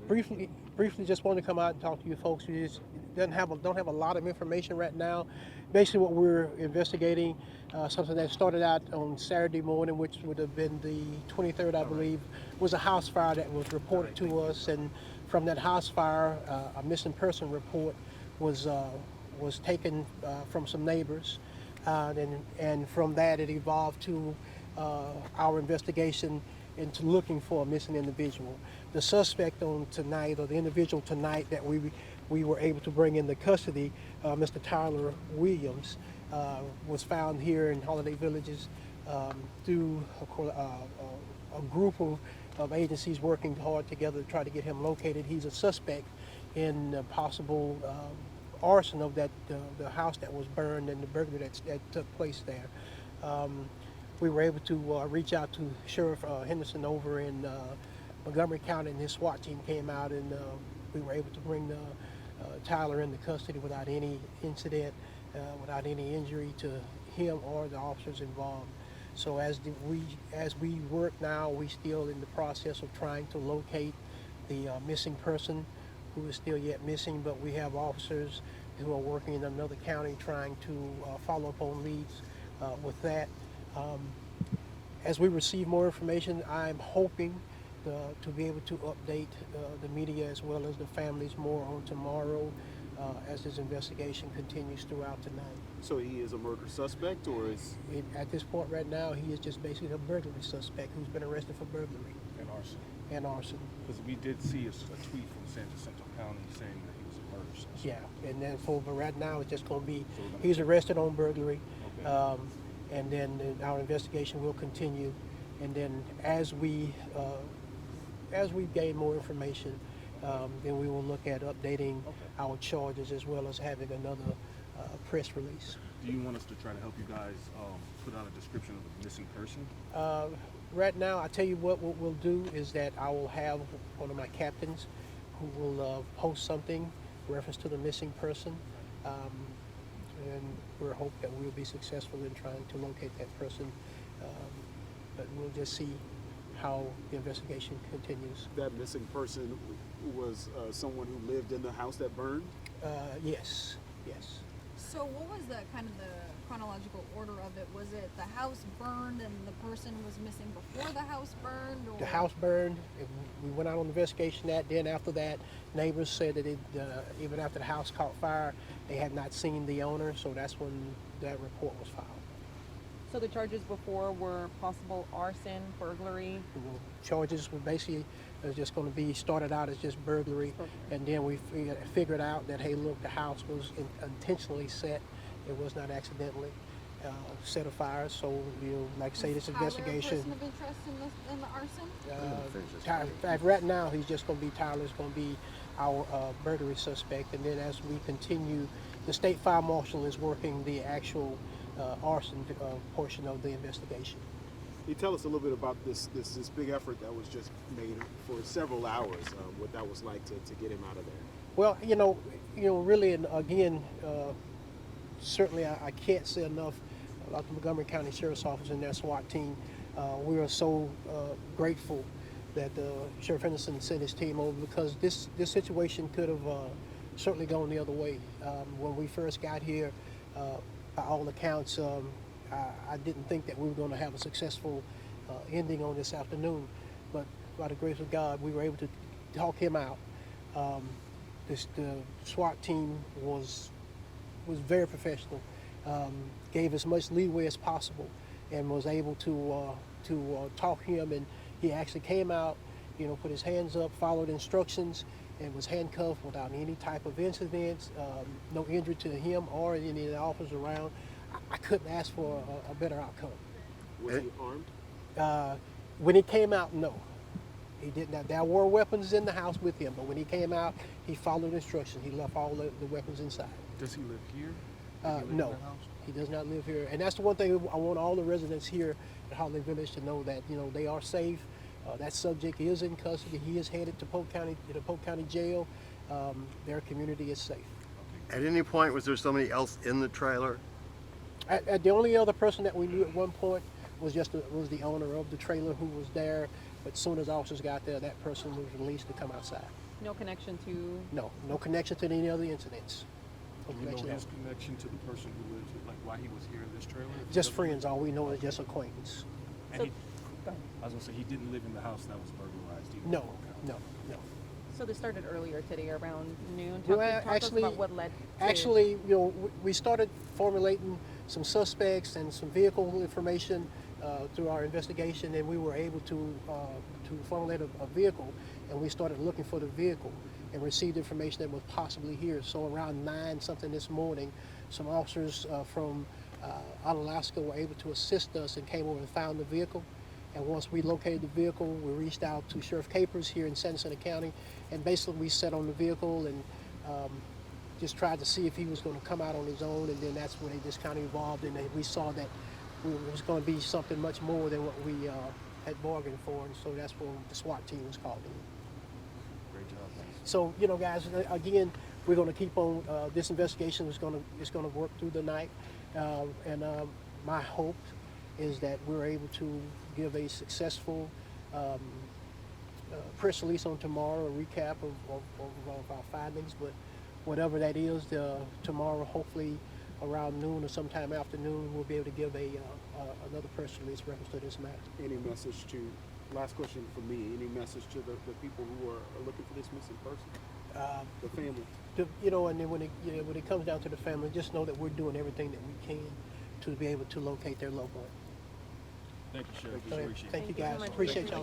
briefly, just wanted to come out and talk to you folks. We just don't have a lot of information right now. Basically, what we're investigating, something that started out on Saturday morning, which would have been the 23rd, I believe, was a house fire that was reported to us, and from that house fire, a missing person report was taken from some neighbors, and from that it evolved to our investigation into looking for a missing individual. The suspect on tonight, or the individual tonight that we were able to bring into custody, Mr. Tyler Williams, was found here in Holiday Villages through a group of agencies working hard together to try to get him located. He's a suspect in possible arson of the house that was burned and the burglary that took place there. We were able to reach out to Sheriff Henderson over in Montgomery County, and his SWAT team came out, and we were able to bring Tyler into custody without any incident, without any injury to him or the officers involved. So as we work now, we still in the process of trying to locate the missing person who is still yet missing, but we have officers who are working in another county trying to follow up on leads with that. As we receive more information, I'm hoping to be able to update the media as well as the families more on tomorrow as this investigation continues throughout the night. So he is a murder suspect, or is... At this point right now, he is just basically a burglary suspect who's been arrested for burglary. And arson. Because we did see a tweet from San Jacinto County saying that he was a murder suspect. Yeah, and then but right now it's just going to be, he's arrested on burglary, Okay. and then our investigation will continue, and then as we gain more information, then we will look at updating our charges as well as having another press release. Do you want us to try to help you guys put out a description of the missing person? Right now, I tell you what we'll do is that I will have one of my captains who will post something reference to the missing person, and we're hoping that we'll be successful in trying to locate that person, but we'll just see how the investigation continues. That missing person was someone who lived in the house that burned? Yes. So what was the kind of the chronological order of it? Was it the house burned and the person was missing before the house burned? Or? The house burned. We went out on investigation that. Then after that, neighbors said that even after the house caught fire, they had not seen the owner. So that's when that report was filed. So the charges before were possible arson, burglary? Charges were basically just going to be started out as just burglary, and then we figured out that, hey, look, the house was intentionally set. It was not accidentally set afire. So, like I say, this investigation. Tyler a person of interest in the arson? In fact, right now, he's just going to be, Tyler's going to be our burglary suspect, and then as we continue, the state fire marshal is working the actual arson portion of the investigation. Can you tell us a little bit about this big effort that was just made for several hours, what that was like to get him out of there? Well, really, and again, certainly I can't say enough about the Montgomery County Sheriff's Office and their SWAT team. We are so grateful that Sheriff Henderson sent his team over, because this situation could have certainly gone the other way. When we first got here, by all accounts, I didn't think that we were going to have a successful ending on this afternoon, but by the grace of God, we were able to talk him out. The SWAT team was very professional, gave as much leeway as possible, and was able to talk him, and he actually came out, put his hands up, followed instructions, and was handcuffed without any type of incidents, no injury to him or any of the officers around. I couldn't ask for a better outcome. Was he armed? When he came out, no. He did not. There were weapons in the house with him, but when he came out, he followed instructions. He left all the weapons inside. Does he live here? No, he does not live here. And that's the one thing I want all the residents here at Holiday Village to know, that they are safe. That subject is in custody. He is headed to Polk County Jail. Their community is safe. At any point, was there somebody else in the trailer? The only other person that we knew at one point was the owner of the trailer, who was there But as soon as officers got there, that person was released to come outside. No connection to. No connection to any other incidents. No Do you know connection at his all. connection to the person who lived, like why he was here in this trailer? Just friends. All we know is just acquaintance. And he, I was gonna say he didn't live in the house that was burglarized either. No, no, no. So this started earlier today around noon. Well, Talk to us actually- about what led to. Actually, we started formulating some suspects and some vehicle information through our investigation, and we were able to formulate a vehicle, and we started looking for the vehicle and received information that was possibly here. So around 9 something this morning, some officers from out of Alaska were able to assist us and came over and found the vehicle. And once we located the vehicle, we reached out to Sheriff Capers here in San Jacinto County, and basically we sat on the vehicle and just tried to see if he was going to come out on his own, and then that's when it just kind of evolved, and then we saw that it was going to be something much more than what we had bargained for, and so that's when the SWAT team was called in. Great job, thanks. So, guys, again, we're going to keep on. This investigation is going to work through the night, and my hope is that we're able to give a successful press release on tomorrow, a recap of our findings. But whatever that is, tomorrow, hopefully around noon or sometime afternoon, we'll be able to give another press release reference to this matter. Any message to, last question for me, any message to the people who are looking for this missing person? The family? And then when it comes down to the family, just know that we're doing everything that we can to be able to locate their loved one. Thank you, Sheriff. Okay, Appreciate it. thank you Thank you so guys. much. Appreciate y'all.